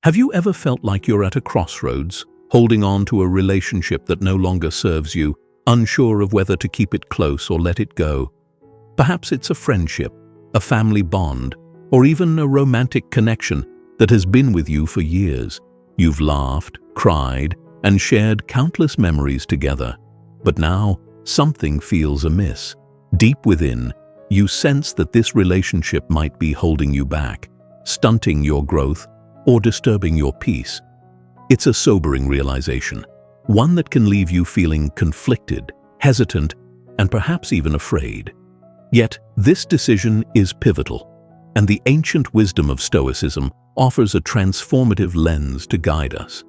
Have you ever felt like you're at a crossroads, holding on to a relationship that no longer serves you, unsure of whether to keep it close or let it go? Perhaps it's a friendship, a family bond, or even a romantic connection that has been with you for years. You've laughed, cried, and shared countless memories together. But now, something feels amiss. Deep within, you sense that this relationship might be holding you back, stunting your growth, or disturbing your peace. It's a sobering realization, one that can leave you feeling conflicted, hesitant, and perhaps even afraid. Yet, this decision is pivotal, and the ancient wisdom of Stoicism offers a transformative lens to guide us.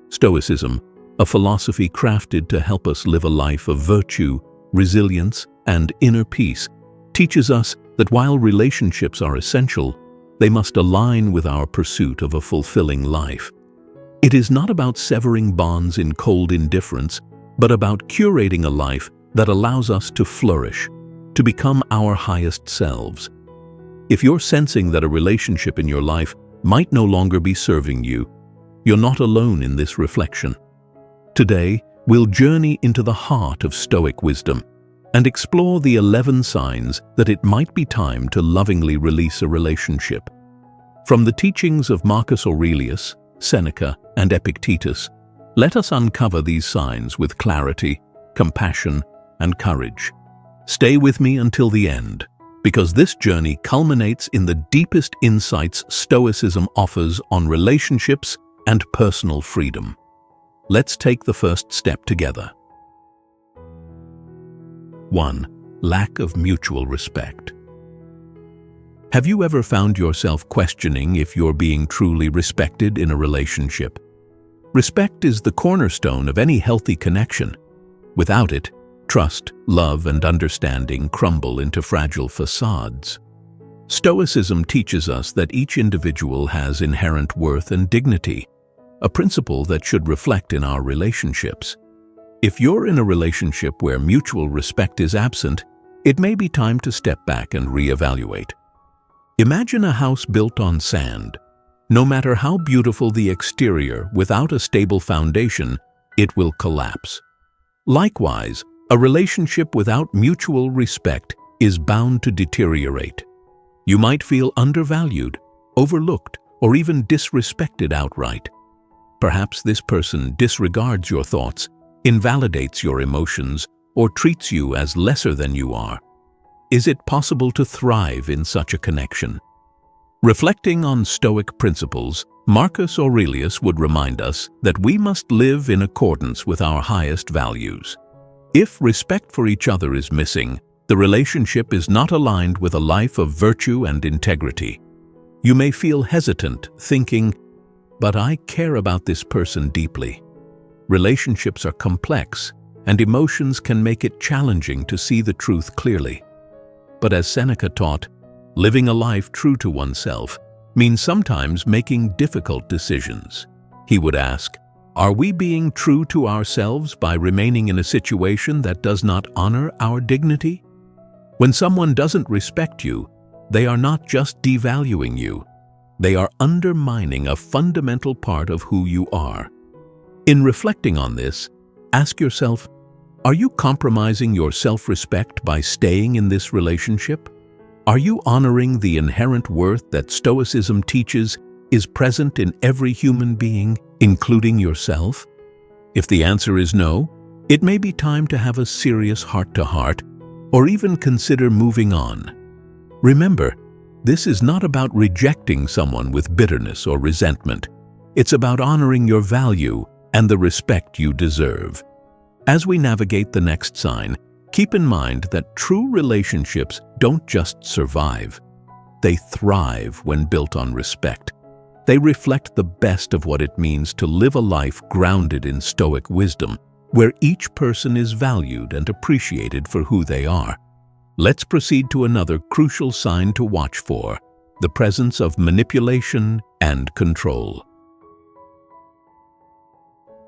Stoicism, a philosophy crafted to help us live a life of virtue, resilience, and inner peace, teaches us that while relationships are essential, they must align with our pursuit of a fulfilling life. It is not about severing bonds in cold indifference, but about curating a life that allows us to flourish, to become our highest selves. If you're sensing that a relationship in your life might no longer be serving you, you're not alone in this reflection. Today, we'll journey into the heart of Stoic wisdom and explore the 11 signs that it might be time to lovingly release a relationship. From the teachings of Marcus Aurelius, Seneca, and Epictetus, let us uncover these signs with clarity, compassion, and courage. Stay with me until the end, because this journey culminates in the deepest insights Stoicism offers on relationships and personal freedom. Let's take the first step together. 1. Lack of mutual respect. Have you ever found yourself questioning if you're being truly respected in a relationship? Respect is the cornerstone of any healthy connection. Without it, trust, love, and understanding crumble into fragile facades. Stoicism teaches us that each individual has inherent worth and dignity, a principle that should reflect in our relationships. If you're in a relationship where mutual respect is absent, it may be time to step back and reevaluate. Imagine a house built on sand. No matter how beautiful the exterior, without a stable foundation, it will collapse. Likewise, a relationship without mutual respect is bound to deteriorate. You might feel undervalued, overlooked, or even disrespected outright. Perhaps this person disregards your thoughts, invalidates your emotions, or treats you as lesser than you are. Is it possible to thrive in such a connection? Reflecting on Stoic principles, Marcus Aurelius would remind us that we must live in accordance with our highest values. If respect for each other is missing, the relationship is not aligned with a life of virtue and integrity. You may feel hesitant, thinking, "But I care about this person deeply." Relationships are complex, and emotions can make it challenging to see the truth clearly. But as Seneca taught, living a life true to oneself means sometimes making difficult decisions. He would ask, are we being true to ourselves by remaining in a situation that does not honor our dignity? When someone doesn't respect you, they are not just devaluing you. They are undermining a fundamental part of who you are. In reflecting on this, ask yourself, are you compromising your self-respect by staying in this relationship? Are you honoring the inherent worth that Stoicism teaches is present in every human being, including yourself? If the answer is no, it may be time to have a serious heart-to-heart, or even consider moving on. Remember, this is not about rejecting someone with bitterness or resentment. It's about honoring your value and the respect you deserve. As we navigate the next sign, keep in mind that true relationships don't just survive. They thrive when built on respect. They reflect the best of what it means to live a life grounded in Stoic wisdom, where each person is valued and appreciated for who they are. Let's proceed to another crucial sign to watch for: the presence of manipulation and control.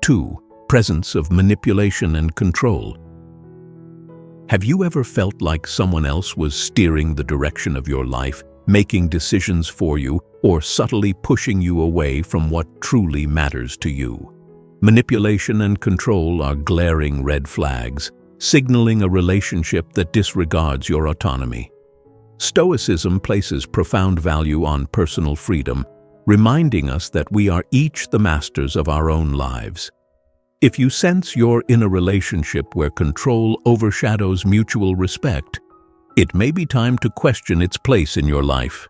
2. Presence of manipulation and control. Have you ever felt like someone else was steering the direction of your life, making decisions for you, or subtly pushing you away from what truly matters to you. Manipulation and control are glaring red flags, signaling a relationship that disregards your autonomy. Stoicism places profound value on personal freedom, reminding us that we are each the masters of our own lives. If you sense you're in a relationship where control overshadows mutual respect, it may be time to question its place in your life.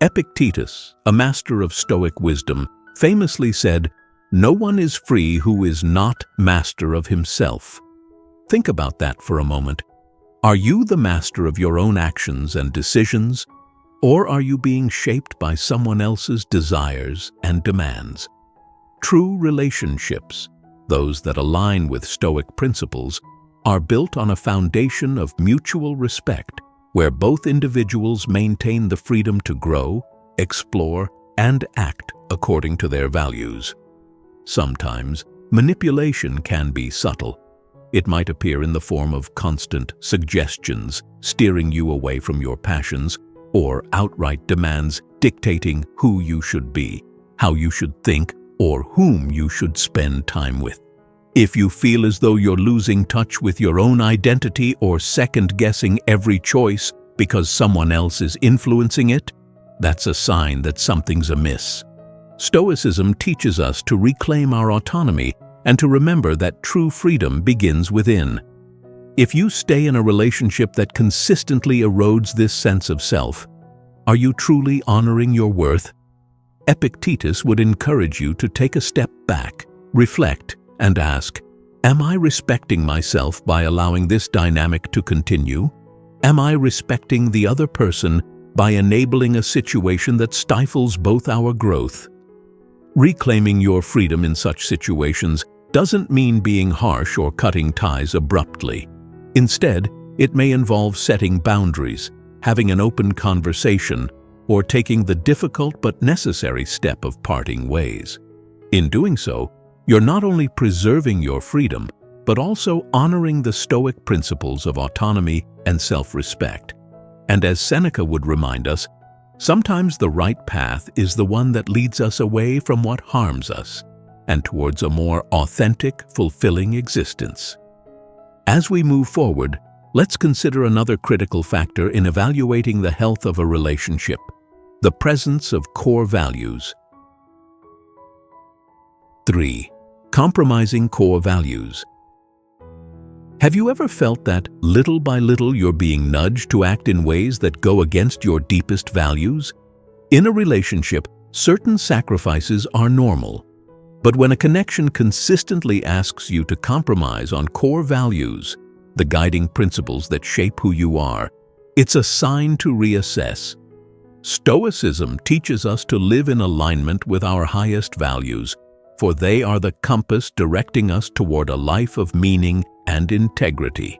Epictetus, a master of Stoic wisdom, famously said, "No one is free who is not master of himself." Think about that for a moment. Are you the master of your own actions and decisions, or are you being shaped by someone else's desires and demands? True relationships, those that align with Stoic principles, are built on a foundation of mutual respect, where both individuals maintain the freedom to grow, explore, and act according to their values. Sometimes, manipulation can be subtle. It might appear in the form of constant suggestions, steering you away from your passions, or outright demands dictating who you should be, how you should think, or whom you should spend time with. If you feel as though you're losing touch with your own identity or second-guessing every choice because someone else is influencing it, that's a sign that something's amiss. Stoicism teaches us to reclaim our autonomy and to remember that true freedom begins within. If you stay in a relationship that consistently erodes this sense of self, are you truly honoring your worth? Epictetus would encourage you to take a step back, reflect, and ask, am I respecting myself by allowing this dynamic to continue? Am I respecting the other person by enabling a situation that stifles both our growth? Reclaiming your freedom in such situations doesn't mean being harsh or cutting ties abruptly. Instead, it may involve setting boundaries, having an open conversation, or taking the difficult but necessary step of parting ways. In doing so, you're not only preserving your freedom, but also honoring the Stoic principles of autonomy and self-respect. And as Seneca would remind us, sometimes the right path is the one that leads us away from what harms us and towards a more authentic, fulfilling existence. As we move forward, let's consider another critical factor in evaluating the health of a relationship: the presence of core values. 3. Compromising core values. Have you ever felt that, little by little, you're being nudged to act in ways that go against your deepest values? In a relationship, certain sacrifices are normal. But when a connection consistently asks you to compromise on core values, the guiding principles that shape who you are, it's a sign to reassess. Stoicism teaches us to live in alignment with our highest values, for they are the compass directing us toward a life of meaning and integrity.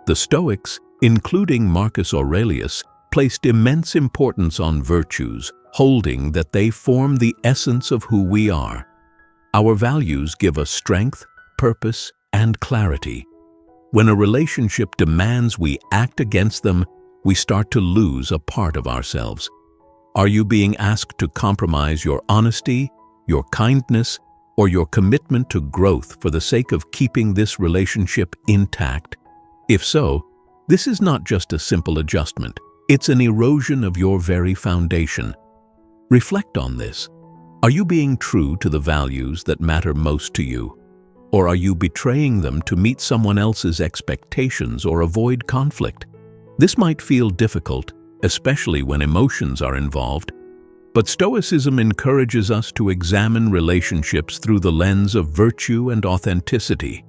The Stoics, including Marcus Aurelius, placed immense importance on virtues, holding that they form the essence of who we are. Our values give us strength, purpose, and clarity. When a relationship demands we act against them, we start to lose a part of ourselves. Are you being asked to compromise your honesty, your kindness, or your commitment to growth for the sake of keeping this relationship intact? If so, this is not just a simple adjustment. It's an erosion of your very foundation. Reflect on this. Are you being true to the values that matter most to you? Or are you betraying them to meet someone else's expectations or avoid conflict? This might feel difficult, especially when emotions are involved, but Stoicism encourages us to examine relationships through the lens of virtue and authenticity.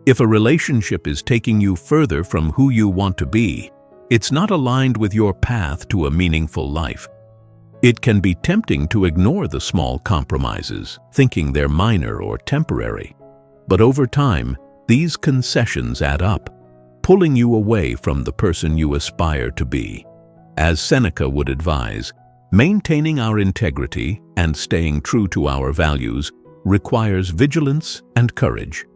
If a relationship is taking you further from who you want to be, it's not aligned with your path to a meaningful life. It can be tempting to ignore the small compromises, thinking they're minor or temporary. But over time, these concessions add up, pulling you away from the person you aspire to be. As Seneca would advise, maintaining our integrity and staying true to our values requires vigilance and courage.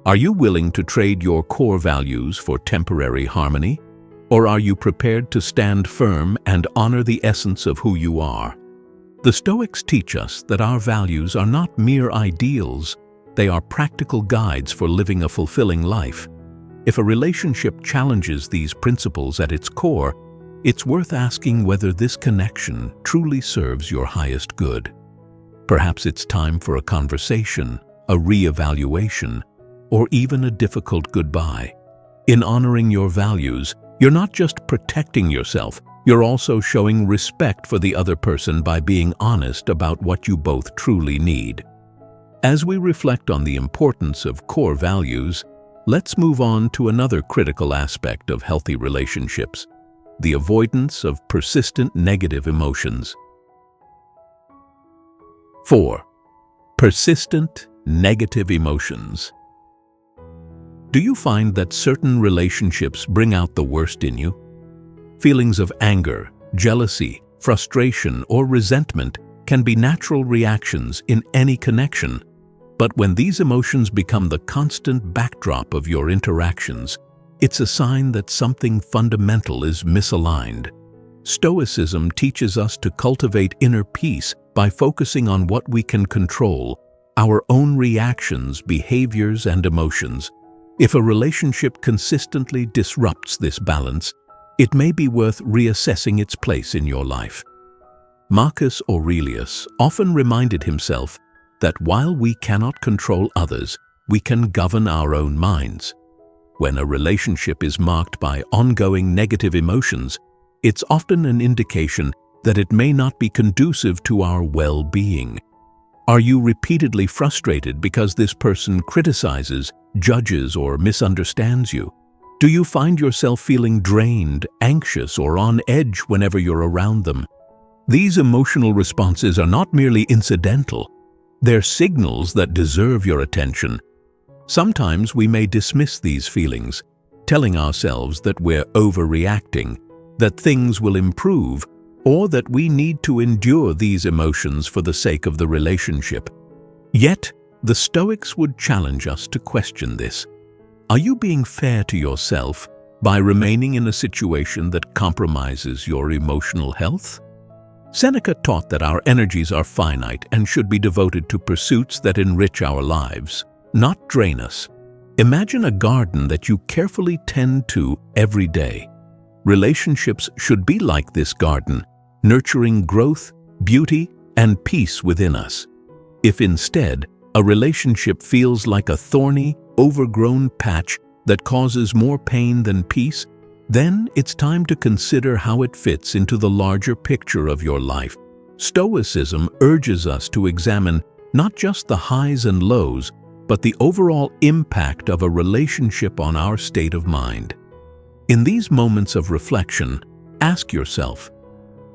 Are you willing to trade your core values for temporary harmony? Or are you prepared to stand firm and honor the essence of who you are? The Stoics teach us that our values are not mere ideals, they are practical guides for living a fulfilling life. If a relationship challenges these principles at its core, it's worth asking whether this connection truly serves your highest good. Perhaps it's time for a conversation, a re-evaluation, or even a difficult goodbye. In honoring your values, you're not just protecting yourself, you're also showing respect for the other person by being honest about what you both truly need. As we reflect on the importance of core values, let's move on to another critical aspect of healthy relationships: the avoidance of persistent negative emotions. 4. Persistent negative emotions. Do you find that certain relationships bring out the worst in you? Feelings of anger, jealousy, frustration, or resentment can be natural reactions in any connection. But when these emotions become the constant backdrop of your interactions, it's a sign that something fundamental is misaligned. Stoicism teaches us to cultivate inner peace by focusing on what we can control, our own reactions, behaviors, and emotions. If a relationship consistently disrupts this balance, it may be worth reassessing its place in your life. Marcus Aurelius often reminded himself that while we cannot control others, we can govern our own minds. When a relationship is marked by ongoing negative emotions, it's often an indication that it may not be conducive to our well-being. Are you repeatedly frustrated because this person criticizes, judges, or misunderstands you? Do you find yourself feeling drained, anxious, or on edge whenever you're around them? These emotional responses are not merely incidental. They're signals that deserve your attention. Sometimes we may dismiss these feelings, telling ourselves that we're overreacting, that things will improve, or that we need to endure these emotions for the sake of the relationship. Yet, the Stoics would challenge us to question this. Are you being fair to yourself by remaining in a situation that compromises your emotional health? Seneca taught that our energies are finite and should be devoted to pursuits that enrich our lives, not drain us. Imagine a garden that you carefully tend to every day. Relationships should be like this garden, nurturing growth, beauty, and peace within us. If instead, a relationship feels like a thorny, overgrown patch that causes more pain than peace, then it's time to consider how it fits into the larger picture of your life. Stoicism urges us to examine not just the highs and lows, but the overall impact of a relationship on our state of mind. In these moments of reflection, ask yourself,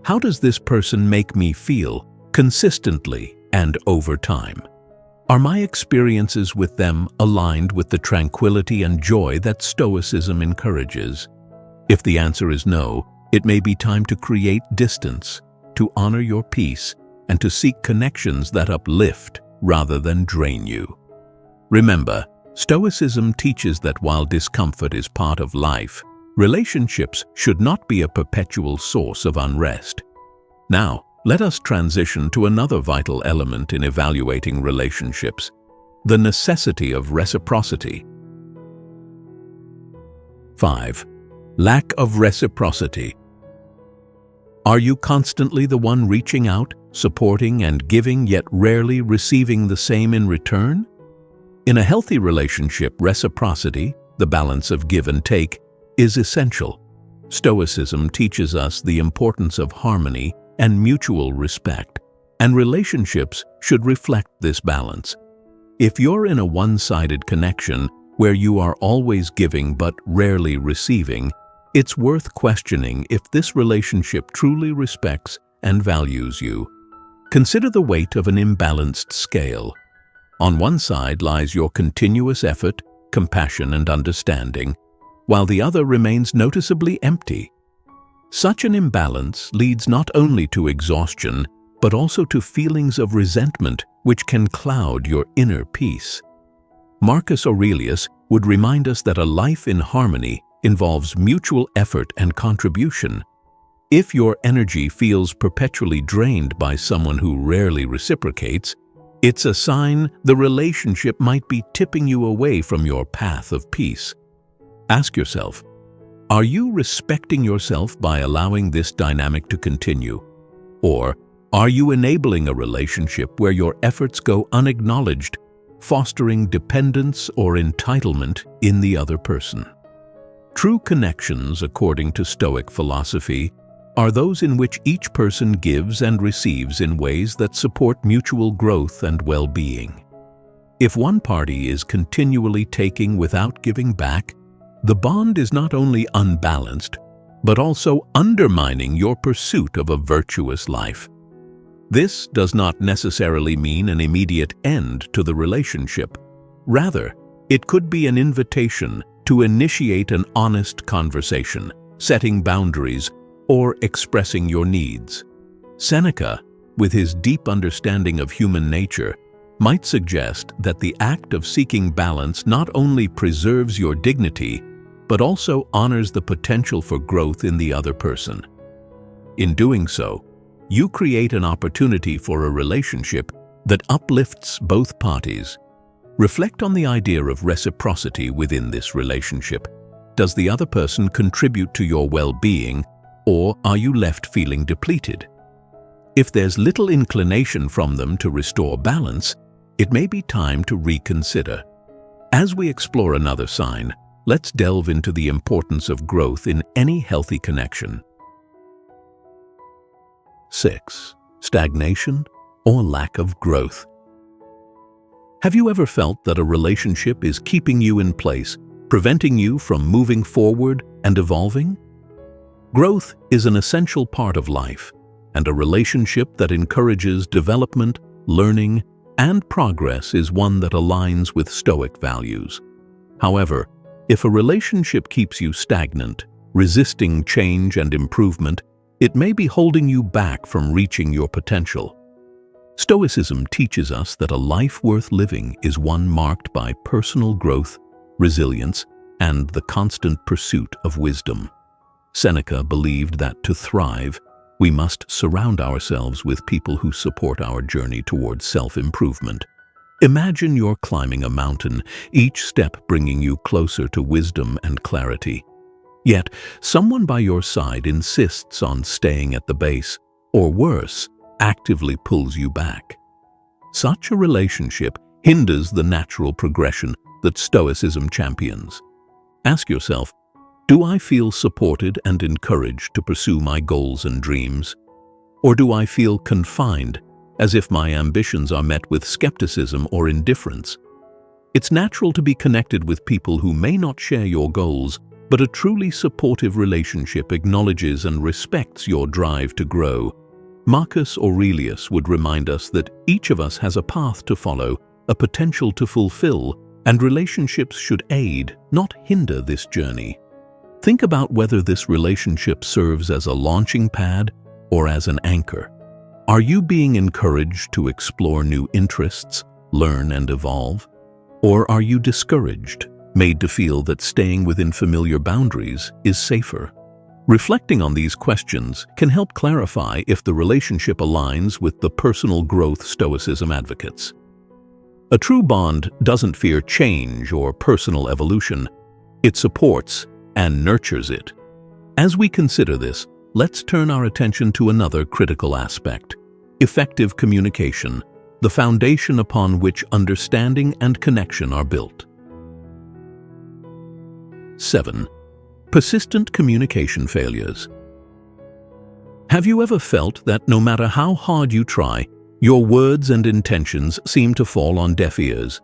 how does this person make me feel consistently and over time? Are my experiences with them aligned with the tranquility and joy that Stoicism encourages? If the answer is no, it may be time to create distance, to honor your peace, and to seek connections that uplift rather than drain you. Remember, Stoicism teaches that while discomfort is part of life, relationships should not be a perpetual source of unrest. Now, let us transition to another vital element in evaluating relationships: the necessity of reciprocity. 5. Lack of reciprocity. Are you constantly the one reaching out, supporting, and giving, yet rarely receiving the same in return? In a healthy relationship, reciprocity, the balance of give and take, is essential. Stoicism teaches us the importance of harmony and mutual respect, and relationships should reflect this balance. If you're in a one-sided connection where you are always giving but rarely receiving, it's worth questioning if this relationship truly respects and values you. Consider the weight of an imbalanced scale. On one side lies your continuous effort, compassion, and understanding, while the other remains noticeably empty. Such an imbalance leads not only to exhaustion, but also to feelings of resentment which can cloud your inner peace. Marcus Aurelius would remind us that a life in harmony involves mutual effort and contribution. If your energy feels perpetually drained by someone who rarely reciprocates, it's a sign the relationship might be tipping you away from your path of peace. Ask yourself, are you respecting yourself by allowing this dynamic to continue? Or are you enabling a relationship where your efforts go unacknowledged, fostering dependence or entitlement in the other person? True connections, according to Stoic philosophy, are those in which each person gives and receives in ways that support mutual growth and well-being. If one party is continually taking without giving back, the bond is not only unbalanced, but also undermining your pursuit of a virtuous life. This does not necessarily mean an immediate end to the relationship. Rather, it could be an invitation to initiate an honest conversation, setting boundaries, or expressing your needs. Seneca, with his deep understanding of human nature, might suggest that the act of seeking balance not only preserves your dignity, but also honors the potential for growth in the other person. In doing so, you create an opportunity for a relationship that uplifts both parties. Reflect on the idea of reciprocity within this relationship. Does the other person contribute to your well-being, or are you left feeling depleted? If there's little inclination from them to restore balance, it may be time to reconsider. As we explore another sign, let's delve into the importance of growth in any healthy connection. 6. Stagnation or lack of growth. Have you ever felt that a relationship is keeping you in place, preventing you from moving forward and evolving? Growth is an essential part of life, and a relationship that encourages development, learning, and progress is one that aligns with Stoic values. However, if a relationship keeps you stagnant, resisting change and improvement, it may be holding you back from reaching your potential. Stoicism teaches us that a life worth living is one marked by personal growth, resilience, and the constant pursuit of wisdom. Seneca believed that to thrive, we must surround ourselves with people who support our journey towards self-improvement. Imagine you're climbing a mountain, each step bringing you closer to wisdom and clarity. Yet, someone by your side insists on staying at the base, or worse, actively pulls you back. Such a relationship hinders the natural progression that Stoicism champions. Ask yourself, do I feel supported and encouraged to pursue my goals and dreams? Or do I feel confined, as if my ambitions are met with skepticism or indifference? It's natural to be connected with people who may not share your goals, but a truly supportive relationship acknowledges and respects your drive to grow. Marcus Aurelius would remind us that each of us has a path to follow, a potential to fulfill, and relationships should aid, not hinder this journey. Think about whether this relationship serves as a launching pad or as an anchor. Are you being encouraged to explore new interests, learn and evolve? Or are you discouraged, made to feel that staying within familiar boundaries is safer? Reflecting on these questions can help clarify if the relationship aligns with the personal growth Stoicism advocates. A true bond doesn't fear change or personal evolution. It supports and nurtures it. As we consider this, let's turn our attention to another critical aspect: effective communication, the foundation upon which understanding and connection are built. 7. Persistent communication failures. Have you ever felt that no matter how hard you try, your words and intentions seem to fall on deaf ears?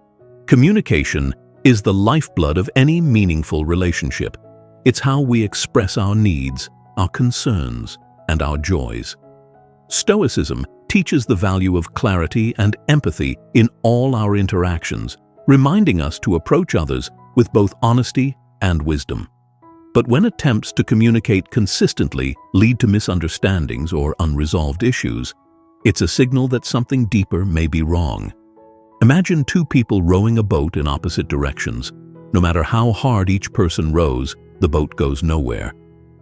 Communication is the lifeblood of any meaningful relationship. It's how we express our needs, our concerns, and our joys. Stoicism teaches the value of clarity and empathy in all our interactions, reminding us to approach others with both honesty and wisdom. But when attempts to communicate consistently lead to misunderstandings or unresolved issues, it's a signal that something deeper may be wrong. Imagine two people rowing a boat in opposite directions. No matter how hard each person rows, the boat goes nowhere.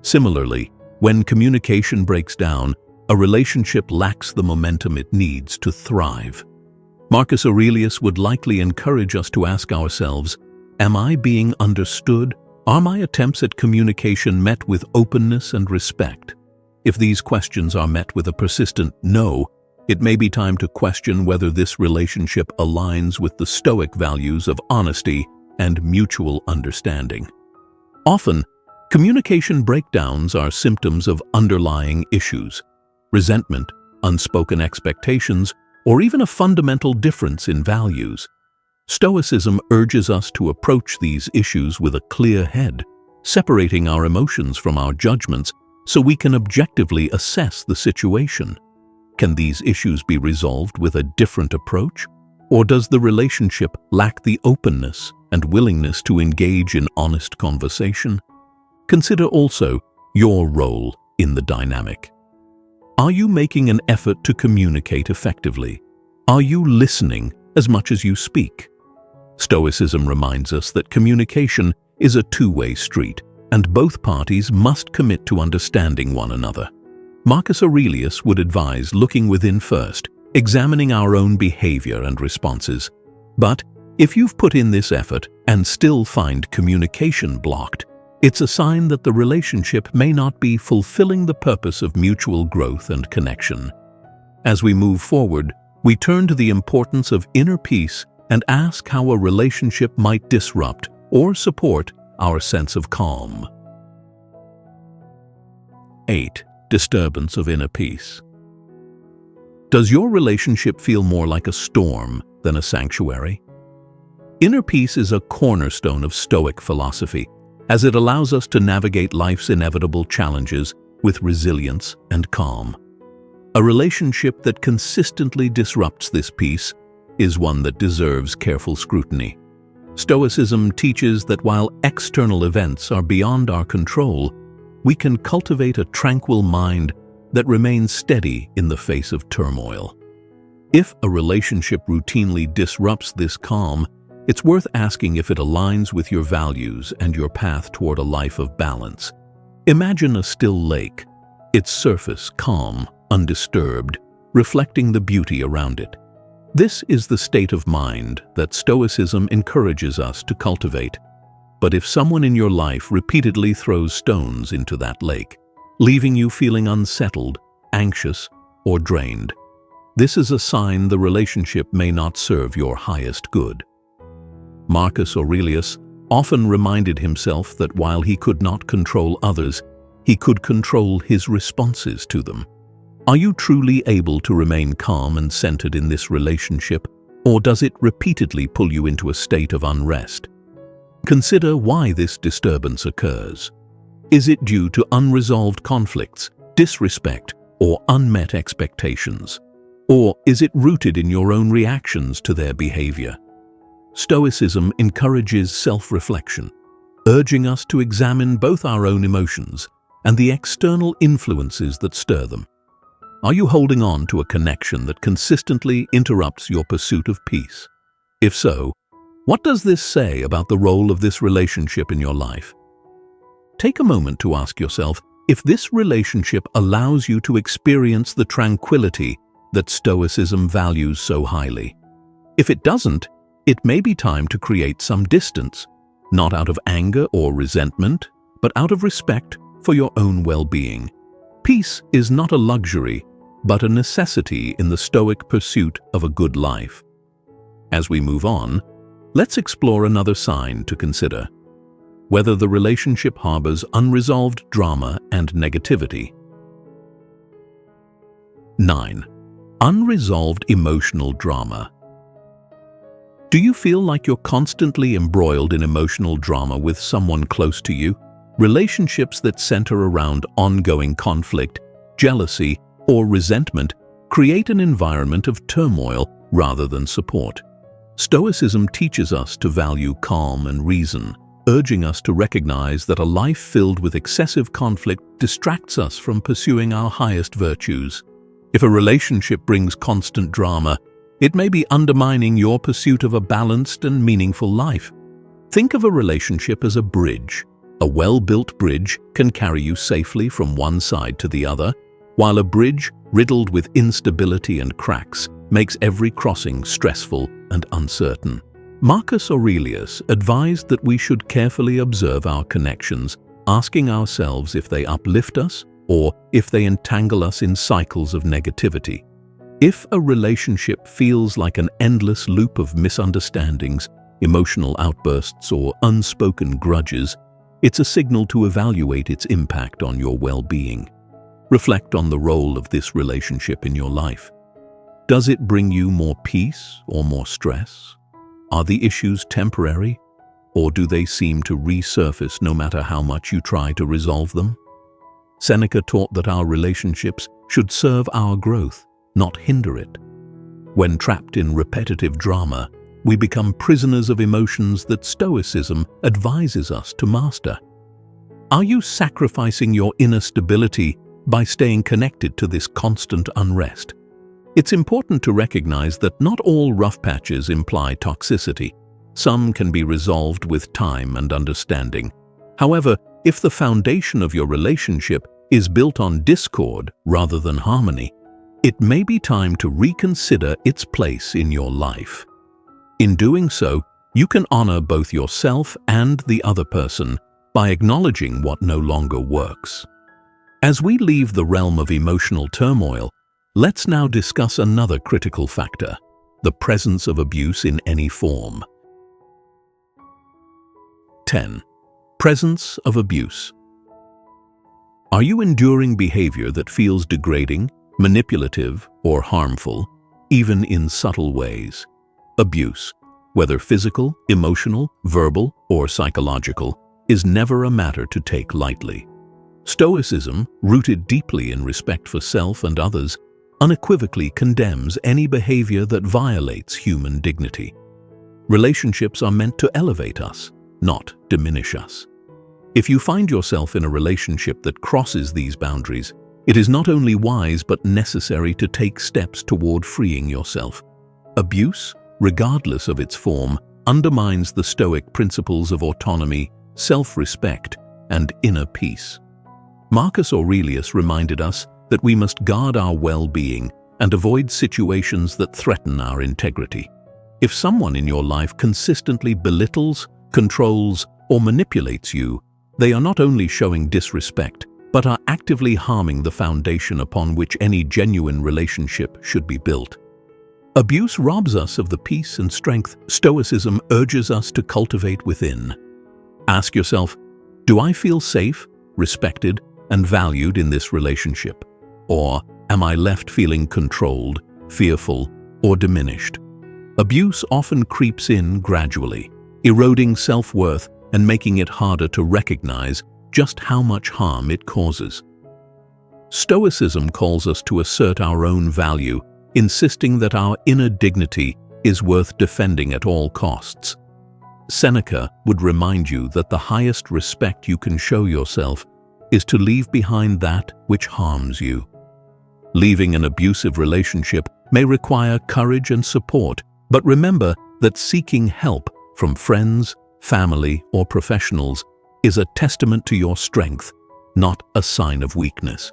Similarly, when communication breaks down, a relationship lacks the momentum it needs to thrive. Marcus Aurelius would likely encourage us to ask ourselves, am I being understood? Are my attempts at communication met with openness and respect? If these questions are met with a persistent no, it may be time to question whether this relationship aligns with the Stoic values of honesty and mutual understanding. Often, communication breakdowns are symptoms of underlying issues, resentment, unspoken expectations, or even a fundamental difference in values. Stoicism urges us to approach these issues with a clear head, separating our emotions from our judgments so we can objectively assess the situation. Can these issues be resolved with a different approach? Or does the relationship lack the openness and willingness to engage in honest conversation? Consider also your role in the dynamic. Are you making an effort to communicate effectively? Are you listening as much as you speak? Stoicism reminds us that communication is a two-way street, and both parties must commit to understanding one another. Marcus Aurelius would advise looking within first, examining our own behavior and responses. But if you've put in this effort and still find communication blocked, it's a sign that the relationship may not be fulfilling the purpose of mutual growth and connection. As we move forward, we turn to the importance of inner peace and ask how a relationship might disrupt or support our sense of calm. 8. Disturbance of inner peace. Does your relationship feel more like a storm than a sanctuary? Inner peace is a cornerstone of Stoic philosophy, as it allows us to navigate life's inevitable challenges with resilience and calm. A relationship that consistently disrupts this peace is one that deserves careful scrutiny. Stoicism teaches that while external events are beyond our control, we can cultivate a tranquil mind that remains steady in the face of turmoil. If a relationship routinely disrupts this calm, it's worth asking if it aligns with your values and your path toward a life of balance. Imagine a still lake, its surface calm, undisturbed, reflecting the beauty around it. This is the state of mind that Stoicism encourages us to cultivate. But if someone in your life repeatedly throws stones into that lake, leaving you feeling unsettled, anxious, or drained, this is a sign the relationship may not serve your highest good. Marcus Aurelius often reminded himself that while he could not control others, he could control his responses to them. Are you truly able to remain calm and centered in this relationship, or does it repeatedly pull you into a state of unrest? Consider why this disturbance occurs. Is it due to unresolved conflicts, disrespect, or unmet expectations? Or is it rooted in your own reactions to their behavior? Stoicism encourages self-reflection, urging us to examine both our own emotions and the external influences that stir them. Are you holding on to a connection that consistently interrupts your pursuit of peace? If so, what does this say about the role of this relationship in your life? Take a moment to ask yourself if this relationship allows you to experience the tranquility that Stoicism values so highly. If it doesn't, it may be time to create some distance, not out of anger or resentment, but out of respect for your own well-being. Peace is not a luxury, but a necessity in the Stoic pursuit of a good life. As we move on, let's explore another sign to consider: whether the relationship harbors unresolved drama and negativity. 9. Unresolved emotional drama. Do you feel like you're constantly embroiled in emotional drama with someone close to you? Relationships that center around ongoing conflict, jealousy, or resentment create an environment of turmoil rather than support. Stoicism teaches us to value calm and reason, urging us to recognize that a life filled with excessive conflict distracts us from pursuing our highest virtues. If a relationship brings constant drama, it may be undermining your pursuit of a balanced and meaningful life. Think of a relationship as a bridge. A well-built bridge can carry you safely from one side to the other, while a bridge riddled with instability and cracks makes every crossing stressful and uncertain. Marcus Aurelius advised that we should carefully observe our connections, asking ourselves if they uplift us or if they entangle us in cycles of negativity. If a relationship feels like an endless loop of misunderstandings, emotional outbursts, or unspoken grudges, it's a signal to evaluate its impact on your well-being. Reflect on the role of this relationship in your life. Does it bring you more peace or more stress? Are the issues temporary, or do they seem to resurface no matter how much you try to resolve them? Seneca taught that our relationships should serve our growth, not hinder it. When trapped in repetitive drama, we become prisoners of emotions that Stoicism advises us to master. Are you sacrificing your inner stability by staying connected to this constant unrest? It's important to recognize that not all rough patches imply toxicity. Some can be resolved with time and understanding. However, if the foundation of your relationship is built on discord rather than harmony, it may be time to reconsider its place in your life. In doing so, you can honor both yourself and the other person by acknowledging what no longer works. As we leave the realm of emotional turmoil, let's now discuss another critical factor: the presence of abuse in any form. 10. Presence of abuse. Are you enduring behavior that feels degrading, manipulative, or harmful, even in subtle ways? Abuse, whether physical, emotional, verbal, or psychological, is never a matter to take lightly. Stoicism, rooted deeply in respect for self and others, unequivocally condemns any behavior that violates human dignity. Relationships are meant to elevate us, not diminish us. If you find yourself in a relationship that crosses these boundaries, it is not only wise but necessary to take steps toward freeing yourself. Abuse, regardless of its form, undermines the Stoic principles of autonomy, self-respect, and inner peace. Marcus Aurelius reminded us that we must guard our well-being and avoid situations that threaten our integrity. If someone in your life consistently belittles, controls, or manipulates you, they are not only showing disrespect, but are actively harming the foundation upon which any genuine relationship should be built. Abuse robs us of the peace and strength Stoicism urges us to cultivate within. Ask yourself, do I feel safe, respected, and valued in this relationship? Or am I left feeling controlled, fearful, or diminished? Abuse often creeps in gradually, eroding self-worth and making it harder to recognize just how much harm it causes. Stoicism calls us to assert our own value, insisting that our inner dignity is worth defending at all costs. Seneca would remind you that the highest respect you can show yourself is to leave behind that which harms you. Leaving an abusive relationship may require courage and support, but remember that seeking help from friends, family, or professionals is a testament to your strength, not a sign of weakness.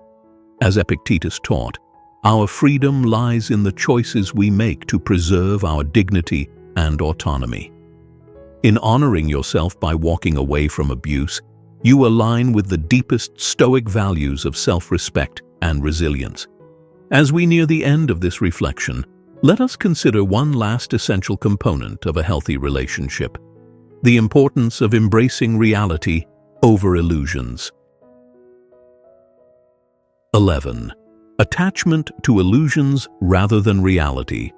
As Epictetus taught, our freedom lies in the choices we make to preserve our dignity and autonomy. In honoring yourself by walking away from abuse, you align with the deepest Stoic values of self-respect and resilience. As we near the end of this reflection, let us consider one last essential component of a healthy relationship: the importance of embracing reality over illusions. 11. Attachment to illusions rather than reality.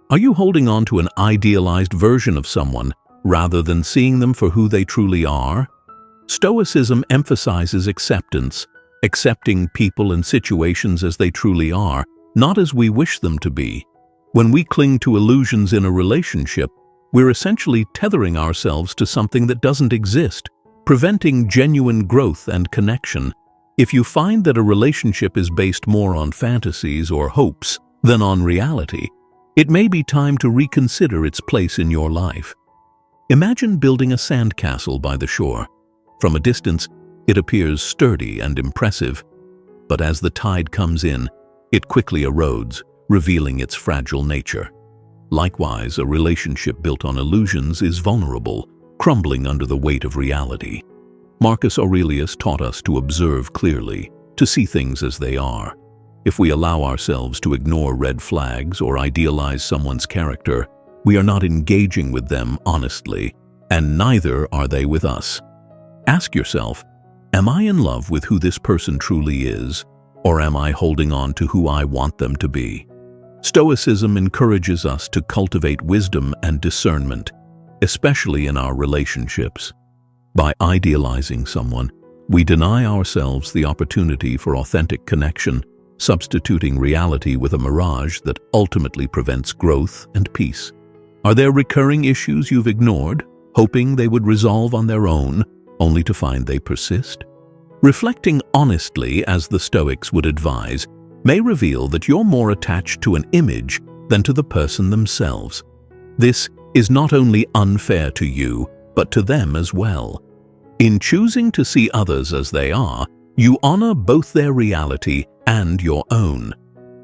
Are you holding on to an idealized version of someone rather than seeing them for who they truly are? Stoicism emphasizes acceptance, accepting people and situations as they truly are, not as we wish them to be. When we cling to illusions in a relationship, we're essentially tethering ourselves to something that doesn't exist, preventing genuine growth and connection. If you find that a relationship is based more on fantasies or hopes than on reality, it may be time to reconsider its place in your life. Imagine building a sandcastle by the shore. From a distance, it appears sturdy and impressive, but as the tide comes in, it quickly erodes, revealing its fragile nature. Likewise, a relationship built on illusions is vulnerable, crumbling under the weight of reality. Marcus Aurelius taught us to observe clearly, to see things as they are. If we allow ourselves to ignore red flags or idealize someone's character, we are not engaging with them honestly, and neither are they with us. Ask yourself, am I in love with who this person truly is, or am I holding on to who I want them to be? Stoicism encourages us to cultivate wisdom and discernment, especially in our relationships. By idealizing someone, we deny ourselves the opportunity for authentic connection, substituting reality with a mirage that ultimately prevents growth and peace. Are there recurring issues you've ignored, hoping they would resolve on their own, only to find they persist? Reflecting honestly, as the Stoics would advise, may reveal that you're more attached to an image than to the person themselves. This is not only unfair to you, but to them as well. In choosing to see others as they are, you honor both their reality and your own.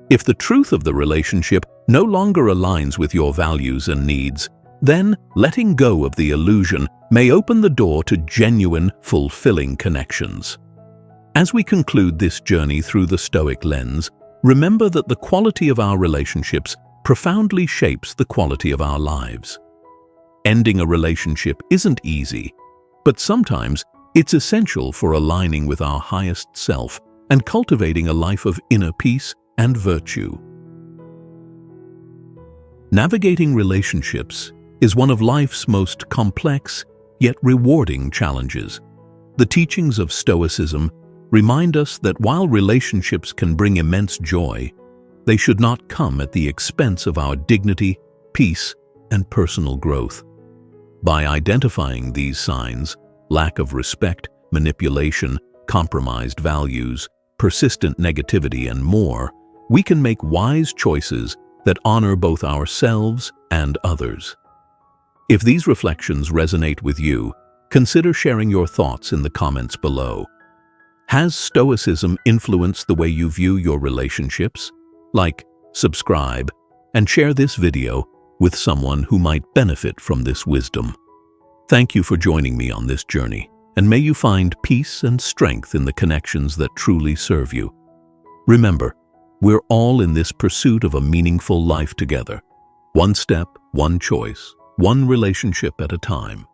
If the truth of the relationship no longer aligns with your values and needs, then letting go of the illusion may open the door to genuine, fulfilling connections. As we conclude this journey through the Stoic lens, remember that the quality of our relationships profoundly shapes the quality of our lives. Ending a relationship isn't easy, but sometimes it's essential for aligning with our highest self and cultivating a life of inner peace and virtue. Navigating relationships is one of life's most complex yet rewarding challenges. The teachings of Stoicism remind us that while relationships can bring immense joy, they should not come at the expense of our dignity, peace, and personal growth. By identifying these signs, lack of respect, manipulation, compromised values, persistent negativity, and more, we can make wise choices that honor both ourselves and others. If these reflections resonate with you, consider sharing your thoughts in the comments below. Has Stoicism influenced the way you view your relationships? Like, subscribe, and share this video with someone who might benefit from this wisdom. Thank you for joining me on this journey, and may you find peace and strength in the connections that truly serve you. Remember, we're all in this pursuit of a meaningful life together. One step, one choice, one relationship at a time.